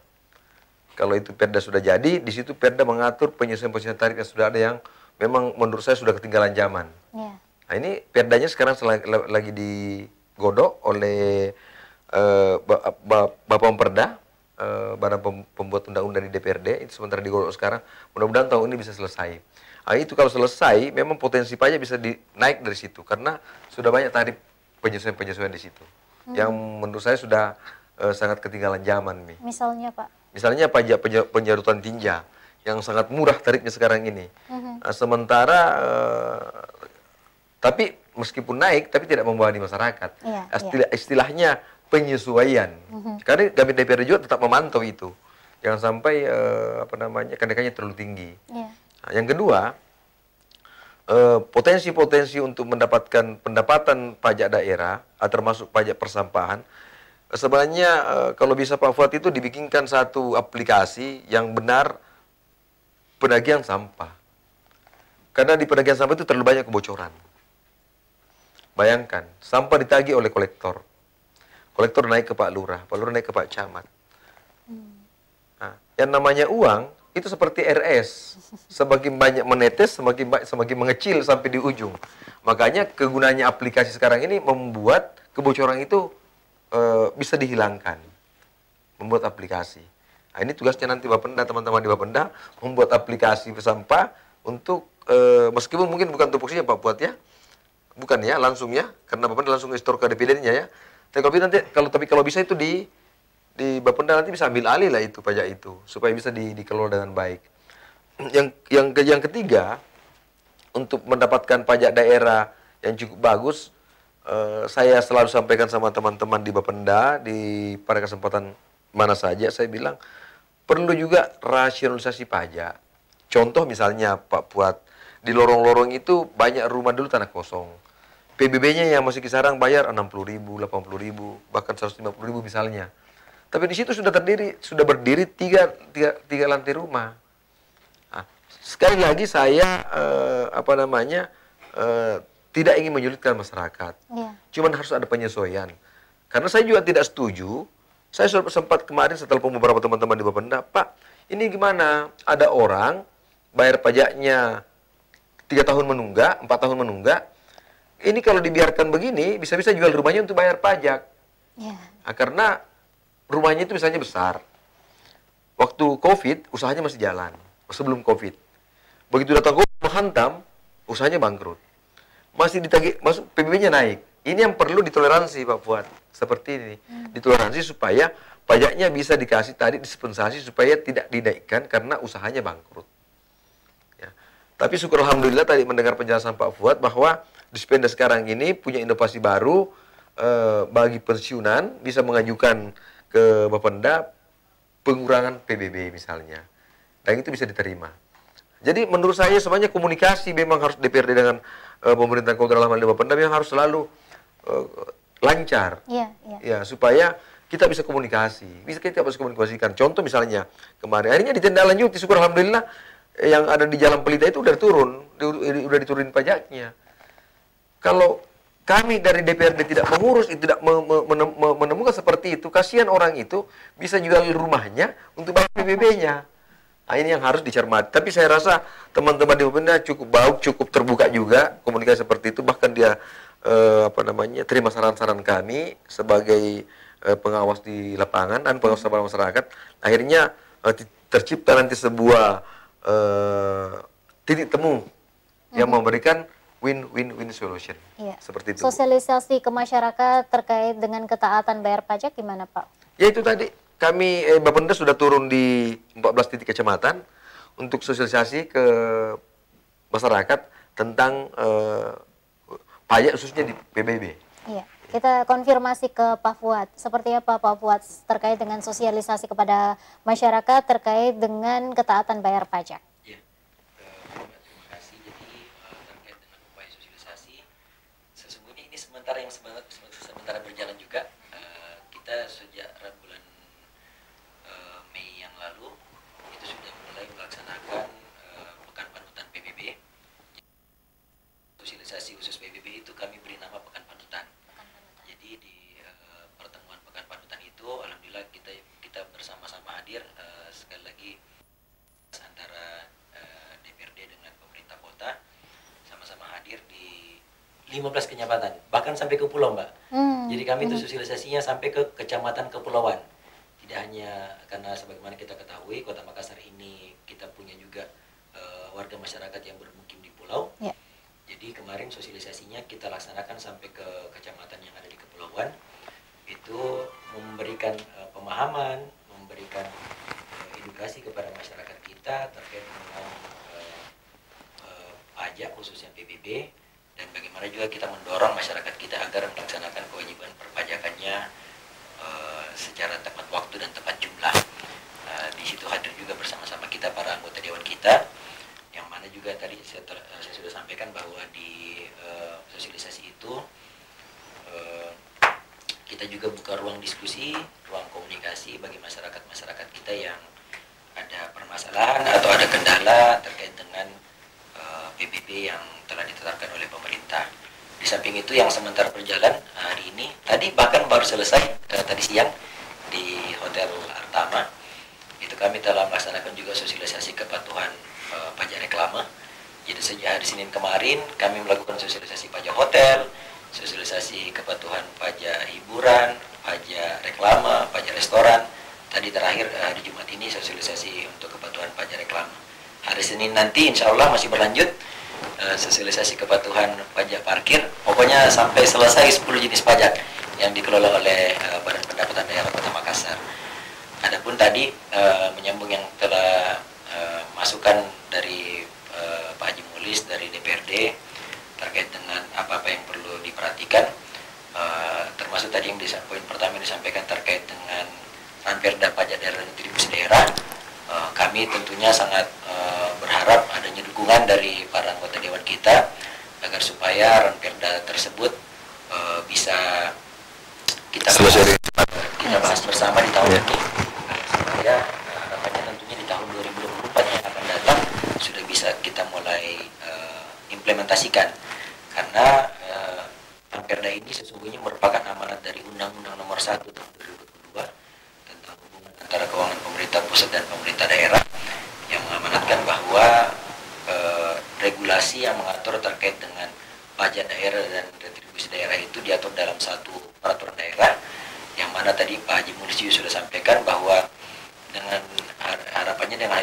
Speaker 2: Kalau itu perda sudah jadi, di situ perda mengatur penyesuaian tarif yang sudah ada yang memang menurut saya sudah ketinggalan zaman. Nah ini perdanya sekarang lagi digodok oleh Bapak Pemperda, Badan Pembuat Undang-Undang di DPRD, itu sementara digodok sekarang. Mudah-mudahan tahun ini bisa selesai. Nah itu kalau selesai, memang potensi pajak bisa naik dari situ, karena sudah banyak tarif penyesuaian di situ. Yang menurut saya sudah sangat ketinggalan zaman.
Speaker 1: Misalnya Pak?
Speaker 2: Misalnya pajak penyarutan tinja, yang sangat murah tarifnya sekarang ini. Sementara tapi meskipun naik tapi tidak membebani masyarakat. Istilahnya penyesuaian. Karena kami DPRD juga tetap memantau itu. Jangan sampai kenaikannya terlalu tinggi. Nah, yang kedua, potensi-potensi untuk mendapatkan pendapatan pajak daerah, termasuk pajak persampahan, sebenarnya kalau bisa Pak Fuad itu dibikinkan satu aplikasi yang benar penagihan sampah. Karena di penagihan sampah itu terlalu banyak kebocoran. Bayangkan, sampah ditagih oleh kolektor. Kolektor naik ke Pak Lurah naik ke Pak Camat. Nah, yang namanya uang itu seperti RS. Semakin banyak menetes, semakin mengecil sampai di ujung. Makanya kegunaannya aplikasi sekarang ini membuat kebocoran itu bisa dihilangkan. Membuat aplikasi. Nah, ini tugasnya nanti Bapenda, teman-teman di Bapenda, membuat aplikasi sampah untuk, meskipun mungkin bukan tupoksinya Pak Fuad ya, bukan ya, langsung ya, karena Bapenda langsung store ke dividennya ya. Tapi kalau bisa itu di Bapenda nanti bisa ambil alih lah itu pajak itu, supaya bisa dikelola dengan baik. Yang ketiga, untuk mendapatkan pajak daerah yang cukup bagus, saya selalu sampaikan sama teman-teman di Bapenda, pada kesempatan mana saja, saya bilang, perlu juga rasionalisasi pajak. Contoh misalnya Pak Fuad, di lorong-lorong itu banyak rumah dulu tanah kosong. PBB-nya yang masih kisaran bayar 60.000, 80.000, bahkan 150.000 misalnya. Tapi di situ sudah berdiri tiga lantai rumah. Nah, sekali lagi saya tidak ingin menyulitkan masyarakat. Cuman harus ada penyesuaian. Karena saya juga tidak setuju. Saya sempat kemarin setelah beberapa teman-teman di Bapenda, Pak, ini gimana? Ada orang bayar pajaknya 3 tahun menunggak, 4 tahun menunggak. Ini kalau dibiarkan begini, bisa-bisa jual rumahnya untuk bayar pajak. Nah, karena rumahnya itu misalnya besar. Waktu COVID, usahanya masih jalan. Sebelum COVID. Begitu datang COVID, menghantam, usahanya bangkrut. Masih ditagih, masuk PBB-nya naik. Ini yang perlu ditoleransi Pak Fuad. Seperti ini. Ditoleransi supaya pajaknya bisa dikasih tadi dispensasi supaya tidak dinaikkan karena usahanya bangkrut. Ya. Tapi syukur alhamdulillah tadi mendengar penjelasan Pak Fuad bahwa Dispenda sekarang ini punya inovasi baru bagi pensiunan, bisa mengajukan ke Bapenda pengurangan PBB misalnya. Dan itu bisa diterima. Jadi menurut saya sebenarnya komunikasi memang harus DPRD dengan pemerintah kota dalam hal ini Bapenda memang harus selalu lancar. Ya, supaya kita bisa komunikasi. Kita bisa komunikasikan. Contoh misalnya kemarin akhirnya ditindaklanjuti, syukur alhamdulillah yang ada di Jalan Pelita itu udah turun, udah diturunin pajaknya. Kalau kami dari DPRD tidak mengurus, tidak menemukan seperti itu, kasihan orang itu bisa jual rumahnya untuk bayar PBB-nya. Nah, ini yang harus dicermati. Tapi saya rasa teman-teman di Bapenda cukup baik, cukup terbuka juga komunikasi seperti itu. Bahkan dia terima saran-saran kami sebagai pengawas di lapangan dan pengawas masyarakat. Akhirnya tercipta nanti sebuah titik temu yang memberikan win-win solution. Seperti itu.
Speaker 1: Sosialisasi ke masyarakat terkait dengan ketaatan bayar pajak gimana Pak?
Speaker 2: Ya itu tadi, kami Bapenda sudah turun di 14 titik kecamatan untuk sosialisasi ke masyarakat tentang pajak khususnya di PBB. Iya.
Speaker 1: Kita konfirmasi ke Pak Fuad. Seperti apa Pak Fuad terkait dengan sosialisasi kepada masyarakat terkait dengan ketaatan bayar pajak?
Speaker 3: Sementara berjalan juga, kita sejak bulan Mei yang lalu itu sudah mulai melaksanakan pekan panutan PBB. Sosialisasi khusus PBB itu kami beri nama pekan panutan. Jadi di pertemuan pekan panutan itu, alhamdulillah kita bersama-sama hadir, sekali lagi antara DPRD dengan pemerintah kota sama-sama hadir di 15 kecamatan, bahkan sampai ke pulau Mbak. Jadi kami itu sosialisasinya sampai ke kecamatan kepulauan. Tidak hanya karena sebagaimana kita ketahui Kota Makassar ini kita punya juga warga masyarakat yang bermukim di pulau. Jadi kemarin sosialisasinya kita laksanakan sampai ke kecamatan yang ada di kepulauan. Itu memberikan pemahaman, memberikan edukasi kepada masyarakat kita kita terkait dengan pajak khususnya PBB, dan bagaimana juga kita mendorong masyarakat kita agar melaksanakan kewajiban perpajakannya secara tepat waktu dan tepat jumlah. Di situ hadir juga bersama-sama kita para anggota dewan kita, yang mana juga tadi saya sudah sampaikan bahwa di sosialisasi itu kita juga buka ruang diskusi, ruang komunikasi bagi masyarakat kita yang ada permasalahan atau ada kendala terkait dengan PBB yang telah ditetapkan oleh pemerintah. Di samping itu yang sementara berjalan hari ini, tadi bahkan baru selesai tadi siang di Hotel Artama, itu kami telah melaksanakan juga sosialisasi kepatuhan pajak reklame. Jadi sejak hari Senin kemarin kami melakukan sosialisasi pajak hotel, sosialisasi kepatuhan pajak hiburan, pajak reklame, pajak restoran. Tadi terakhir hari Jumat ini sosialisasi untuk kepatuhan pajak reklame. Hari Senin nanti insya Allah masih berlanjut sosialisasi kepatuhan pajak parkir. Pokoknya sampai selesai 10 jenis pajak yang dikelola oleh Badan Pendapatan Daerah Kota Makassar. Adapun tadi menyambung yang telah masukan dari Pak Haji Mulis dari DPRD terkait dengan apa-apa yang perlu diperhatikan, termasuk tadi yang poin pertama yang disampaikan terkait dengan Ranperda Pajak Daerah dan Retribusi Daerah. Kami tentunya sangat berharap adanya dukungan dari para anggota dewan kita agar supaya Ranperda tersebut bisa kita bahas bersama di tahun ini, supaya harapannya tentunya di tahun 2024 yang akan datang sudah bisa kita mulai implementasikan, karena Ranperda ini sesungguhnya merupakan amanat dari Undang-Undang Nomor 1 tahun 2022 tentang hubungan antara keuangan pemerintah pusat dan pemerintah daerah, yang mengamanatkan bahwa regulasi yang mengatur terkait dengan pajak daerah dan retribusi daerah itu diatur dalam satu peraturan daerah, yang mana tadi Pak Haji Mulis sudah sampaikan bahwa dengan harapannya dengan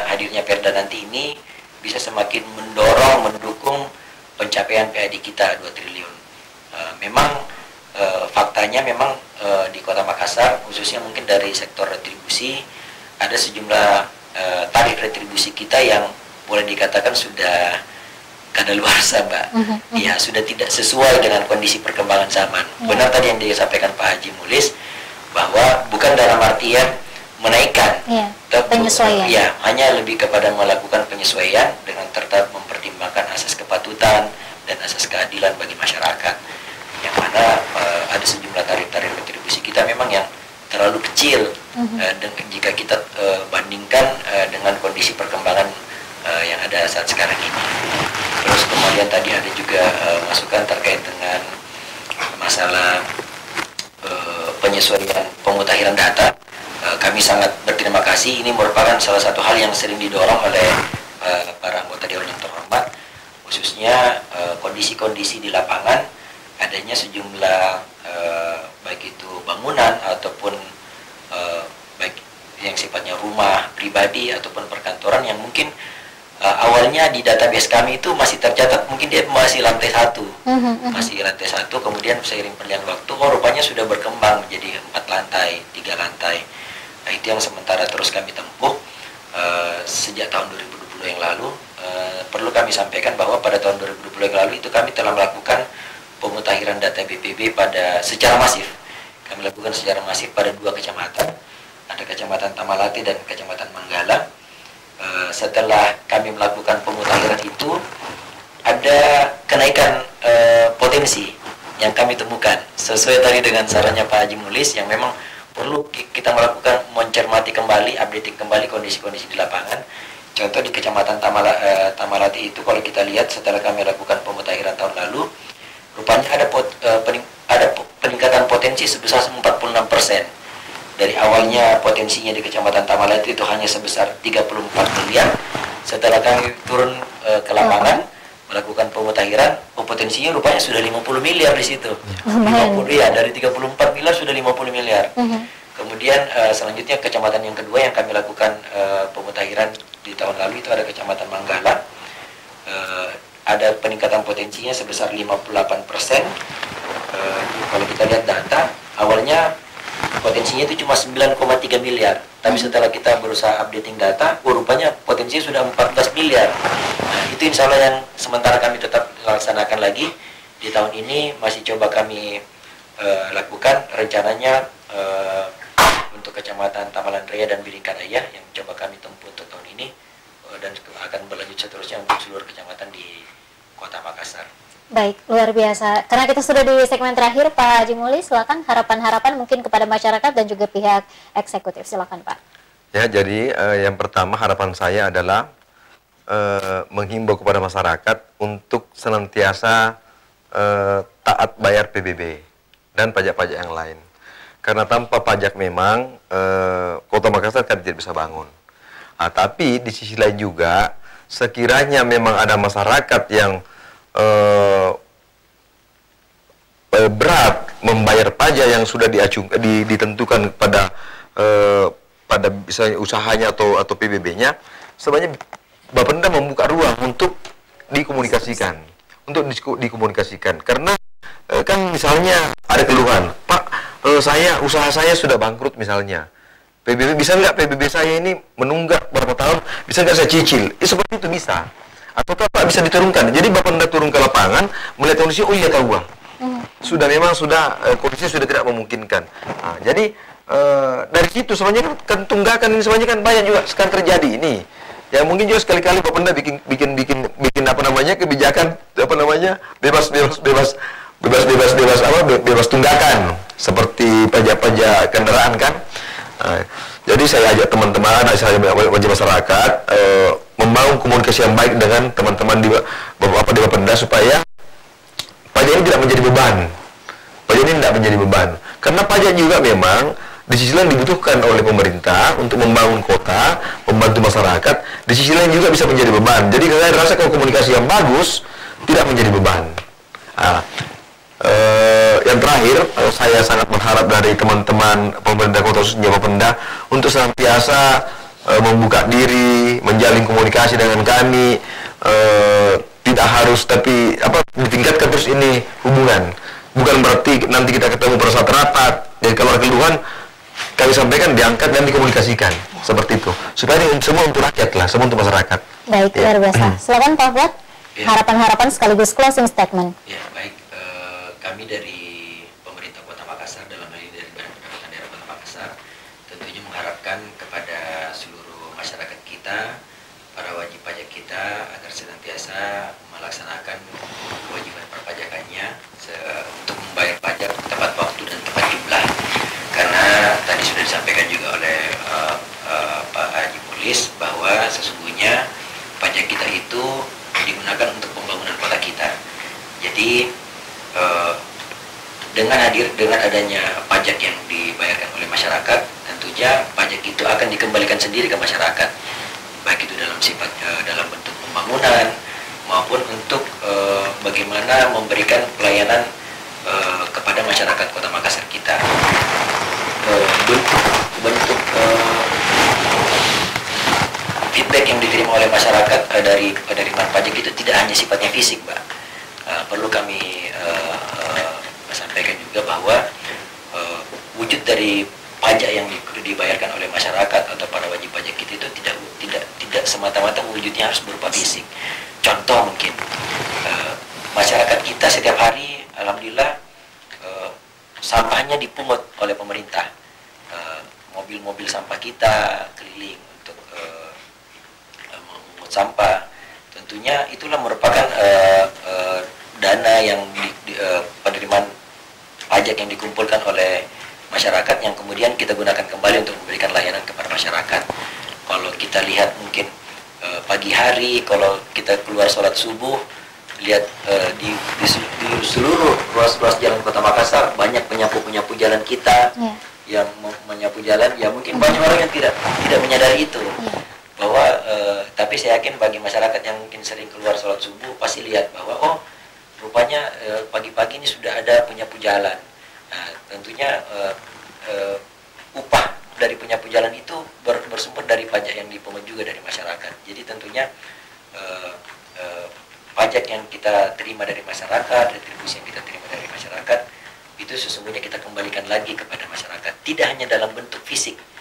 Speaker 3: hadirnya Perda nanti ini bisa semakin mendukung pencapaian PAD kita 2 triliun. Memang faktanya memang di Kota Makassar, khususnya mungkin dari sektor retribusi, ada sejumlah tarif retribusi kita yang boleh dikatakan sudah kadaluarsa, Mbak. Ya, sudah tidak sesuai dengan kondisi perkembangan zaman. Benar tadi yang disampaikan Pak Haji Mulis, bahwa bukan dalam artian menaikkan,
Speaker 1: penyesuaian.
Speaker 3: Ya, hanya lebih kepada melakukan penyesuaian dengan tetap mempertimbangkan asas kepatutan dan asas keadilan bagi masyarakat. Yang mana ada sejumlah tarif-tarif retribusi kita memang yang terlalu kecil dan jika kita bandingkan dengan kondisi perkembangan yang ada saat sekarang ini. Terus kemudian tadi ada juga masukan terkait dengan masalah penyesuaian pemutahiran data. Kami sangat berterima kasih. Ini merupakan salah satu hal yang sering didorong oleh para anggota dewan yang terhormat, khususnya kondisi-kondisi di lapangan, adanya sejumlah baik itu bangunan ataupun baik yang sifatnya rumah pribadi ataupun perkantoran yang mungkin awalnya di database kami itu masih tercatat mungkin dia masih lantai 1, masih lantai 1, kemudian seiring berjalan waktu rupanya sudah berkembang menjadi 4 lantai, 3 lantai. Nah, itu yang sementara terus kami tempuh sejak tahun 2020 yang lalu. Perlu kami sampaikan bahwa pada tahun 2020 yang lalu itu kami telah melakukan pemutahiran data BPB secara masif. Kami lakukan secara masif pada 2 kecamatan, ada Kecamatan Tamalate dan Kecamatan Manggala. Setelah kami melakukan pemutahiran itu, ada kenaikan potensi yang kami temukan sesuai tadi dengan sarannya Pak Haji Mulis, yang memang perlu kita melakukan mencermati kembali, updating kembali kondisi-kondisi di lapangan. Contoh di Kecamatan Tamalate itu, kalau kita lihat setelah kami lakukan pemutahiran tahun lalu, rupanya ada peningkatan potensi sebesar 46%. Dari awalnya potensinya di Kecamatan Tamalate itu hanya sebesar 34 miliar. Setelah kami turun ke lapangan melakukan pemutahiran, potensinya rupanya sudah 50 miliar di situ. 50, ya, dari 34 miliar sudah 50 miliar. Kemudian selanjutnya kecamatan yang kedua yang kami lakukan pemutahiran di tahun lalu itu ada Kecamatan Manggala. Ada peningkatan potensinya sebesar 58%. Kalau kita lihat data, awalnya
Speaker 4: potensinya itu cuma 9,3 miliar. Tapi setelah kita berusaha updating data, rupanya potensinya sudah 14 miliar. Nah, itu insya Allah yang sementara kami tetap laksanakan lagi. Di tahun ini masih coba kami lakukan rencananya untuk Kecamatan Tamalan Raya dan Bidingkaraya yang coba kami tempuh untuk tahun ini dan akan berlanjut seterusnya untuk seluruh kecamatan di Kota Makassar.
Speaker 1: Baik, luar biasa. Karena kita sudah di segmen terakhir, Pak Haji Muli, silakan harapan-harapan mungkin kepada masyarakat dan juga pihak eksekutif. Silakan, Pak.
Speaker 2: Ya, jadi yang pertama harapan saya adalah menghimbau kepada masyarakat untuk senantiasa taat bayar PBB dan pajak-pajak yang lain. Karena tanpa pajak memang Kota Makassar kan tidak bisa bangun. Tapi di sisi lain juga sekiranya memang ada masyarakat yang berat membayar pajak yang sudah ditentukan pada misalnya usahanya atau PBB-nya, sebenarnya Bapenda membuka ruang untuk dikomunikasikan, karena kan misalnya ada keluhan, Pak, usaha saya sudah bangkrut misalnya, PBB bisa nggak PBB saya ini menunggak berapa tahun, bisa nggak saya cicil? Seperti itu bisa, atau Pak bisa diturunkan. Jadi Bapenda turun ke lapangan melihat kondisi, oh iya tahu kondisinya sudah tidak memungkinkan. Nah, jadi dari situ sebenarnya kan tunggakan ini sebenarnya kan banyak juga sekarang terjadi ini. Ya mungkin juga sekali-kali Bapenda bikin kebijakan bebas tunggakan seperti pajak kendaraan kan. Nah, jadi saya ajak teman-teman, saya wajib masyarakat membangun komunikasi yang baik dengan teman-teman di Bapenda supaya pajak ini tidak menjadi beban. Karena pajak juga memang di sisi lain dibutuhkan oleh pemerintah untuk membangun kota, membantu masyarakat. Di sisi lain juga bisa menjadi beban. Jadi saya rasa kalau komunikasi yang bagus tidak menjadi beban. Yang terakhir, saya sangat berharap dari teman-teman pemerintah kota khususnya Bapenda untuk senantiasa membuka diri, menjalin komunikasi dengan kami. Tidak harus, tapi ditingkatkan terus ini hubungan. Bukan berarti nanti kita ketemu pada saat rapat. Jadi kalau ada keluhan, kami sampaikan, diangkat dan dikomunikasikan seperti itu, supaya ini semua untuk rakyat lah, semua untuk masyarakat.
Speaker 1: Baik, luar biasa. Silakan Pak Fuad, harapan-harapan sekaligus closing statement.
Speaker 4: Ya, baik. Kami dari pemerintah Kota Makassar, dalam hal ini dari Badan Pendapatan Daerah Kota Makassar, tentunya mengharapkan kepada seluruh masyarakat kita, para wajib pajak kita, agar senantiasa melaksanakan kewajiban perpajakannya untuk membayar pajak tepat waktu dan tepat jumlah. Karena tadi sudah disampaikan juga oleh Pak Haji Mulis bahwa sesungguhnya pajak kita itu digunakan untuk pembangunan kota kita. Jadi dengan adanya pajak yang dibayarkan oleh masyarakat, tentunya pajak itu akan dikembalikan sendiri ke masyarakat, baik itu dalam bentuk pembangunan maupun untuk bagaimana memberikan pelayanan kepada masyarakat Kota Makassar kita. Bentuk feedback yang diterima oleh masyarakat dari penerimaan pajak itu tidak hanya sifatnya fisik, Mbak. Perlu kami sampaikan juga bahwa wujud dari pajak yang dibayarkan oleh masyarakat atau para wajib pajak kita itu tidak semata-mata wujudnya harus berupa fisik. Contoh mungkin masyarakat kita setiap hari, alhamdulillah, sampahnya dipungut oleh pemerintah. Mobil-mobil sampah kita keliling untuk memungut sampah. Tentunya itulah merupakan dana yang penerimaan pajak yang dikumpulkan oleh masyarakat yang kemudian kita gunakan kembali untuk memberikan layanan kepada masyarakat. Kalau kita lihat mungkin pagi hari, kalau kita keluar sholat subuh, lihat di seluruh ruas-ruas jalan Kota Makassar banyak penyapu-penyapu jalan kita yang menyapu jalan. Ya mungkin banyak orang yang tidak menyadari itu, bahwa tapi saya yakin bagi masyarakat yang mungkin sering keluar sholat subuh pasti lihat bahwa oh rupanya pagi-pagi ini sudah ada penyapu jalan. Nah, tentunya upah dari penyapu jalan itu bersumber dari pajak yang dipungut juga dari masyarakat. Jadi tentunya pajak yang kita terima dari masyarakat, retribusi yang kita terima dari masyarakat, itu sesungguhnya kita kembalikan lagi kepada masyarakat. Tidak hanya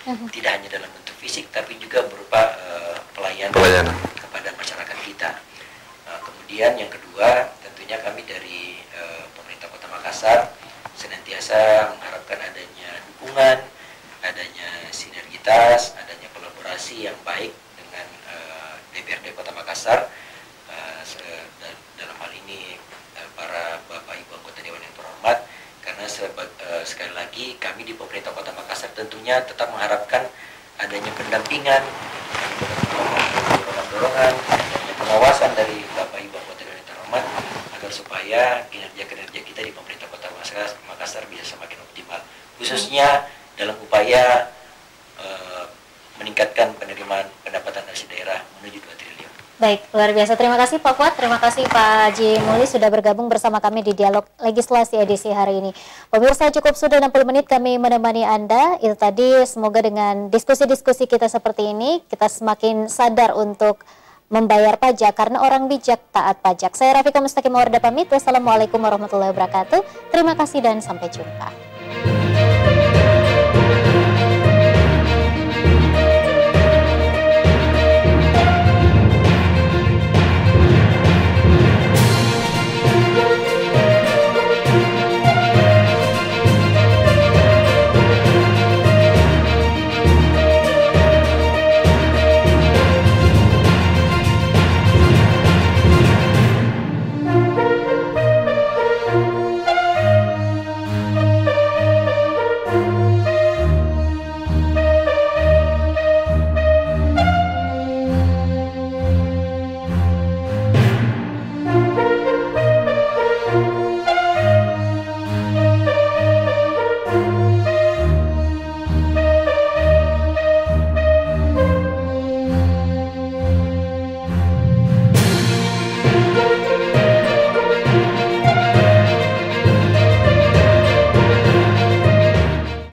Speaker 4: tidak hanya dalam bentuk fisik tapi juga berupa pelayanan kepada masyarakat kita. Kemudian yang kedua, tentunya kami dari pemerintah Kota Makassar senantiasa mengharapkan adanya dukungan, adanya sinergitas, adanya kolaborasi yang baik dengan DPRD Kota Makassar, dalam hal ini para Bapak Ibu anggota Dewan yang terhormat, karena sekali lagi kami di pemerintah Kota Makassar tentunya tetap mengharapkan adanya pendampingan, dorongan-dorongan, pengawasan dari Bapak Ibu anggota Dewan yang terhormat agar supaya kinerja-kinerja kita di pemerintah Kota Makassar bisa semakin optimal, khususnya dalam upaya meningkatkan penerimaan pendapatan dari daerah menuju 2 triliun.
Speaker 1: Baik, luar biasa. Terima kasih Pak Fuad, terima kasih Pak Haji Muli sudah bergabung bersama kami di Dialog Legislasi edisi hari ini. Pemirsa, cukup sudah 60 menit kami menemani Anda. Itu tadi, semoga dengan diskusi-diskusi kita seperti ini, kita semakin sadar untuk membayar pajak karena orang bijak taat pajak. Saya Rafika Mustaqim Mawarda pamit. Wassalamualaikum warahmatullahi wabarakatuh. Terima kasih dan sampai jumpa.